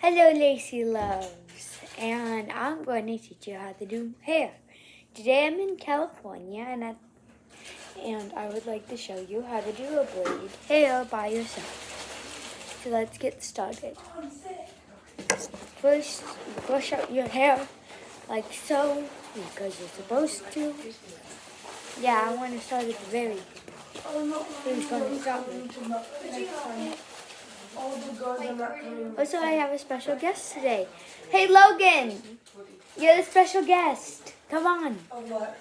Hello, Lacey Loves, and I'm going to teach you how to do hair. Today I'm in California, and I would like to show you how to do a braid hair by yourself. So let's get started. First, brush out your hair like so, because you're supposed to. Yeah, I want to start at the very. Who's going to stop me? Also, I have a special guest today. Hey, Logan! You're the special guest. Come on. Of what?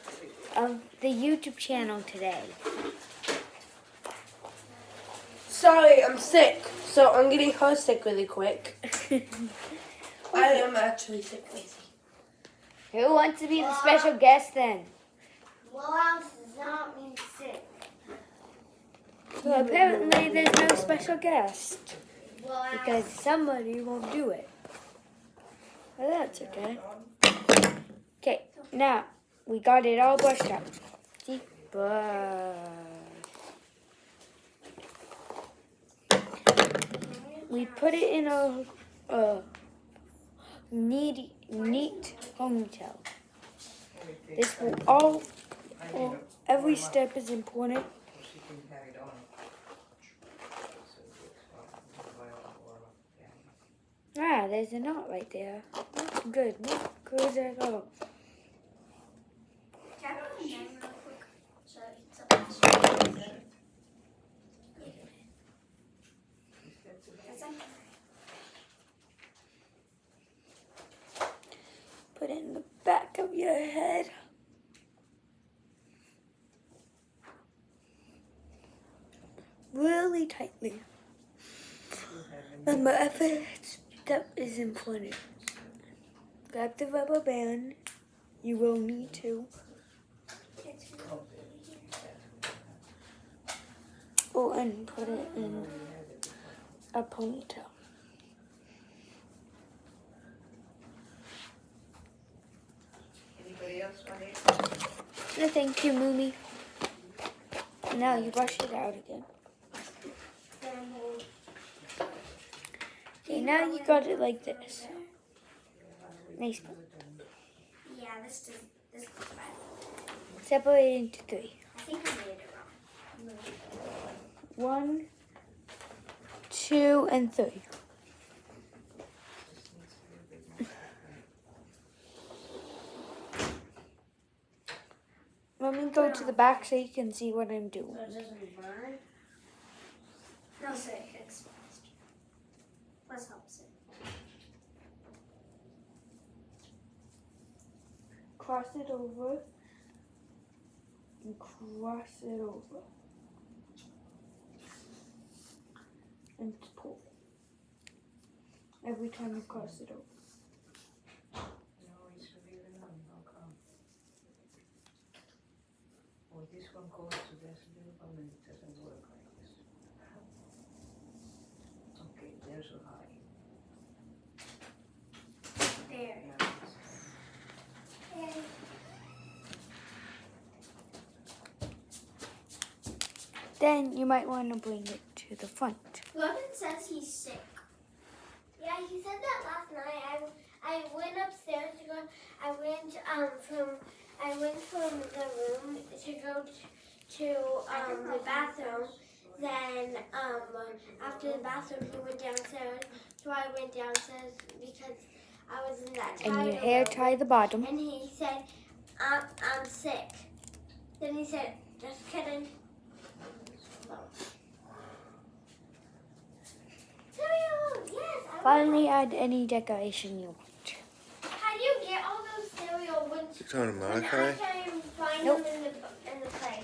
Of the YouTube channel today. Sorry, I'm sick. So I'm getting her sick really quick. I am actually sick, Lacey. Who wants to be the special guest then? Well, else does not mean sick. Well, apparently there's no special guest. Well, Because somebody won't do it. Well, that's okay. Okay, now we got it all brushed out. See? Brush. We put it in a neat ponytail. This will every step is important. Ah, there's a knot right there. Not good, not good at all. can I put a name real quick? So it's something. Put it in the back of your head. Really tightly. Remember, every step is important. Grab the rubber band. You will need to. Oh, and put it in a ponytail. Anybody else want it? No, thank you, Moomy. Now you brush it out again. Okay, now you got it like this. Nice. Yeah, this is bad. Separate it into three. I think I made it wrong. 1, 2, and 3. Let me go to the back so you can see what I'm doing. So it doesn't burn? No, so it gets fast. Plus helps it. Cross it over and cross it over and pull every time you cross it over. No, it's really long. How come? Oh, this one goes to this little one and it doesn't work like this. Okay, there's a high. There. Now it's Then you might want to bring it to the front. Logan says he's sick. Yeah, he said that last night. I went upstairs to go. I went from the room to go to the bathroom. Then after the bathroom, he went downstairs. So I went downstairs because I was in that And your tired hair room. tie the bottom. And he said, I'm sick. Then he said, just kidding. Cereal, yes. Finally add any decoration you want. How do you get all those cereal when You talking to I Malachi? can't even find Nope. them in the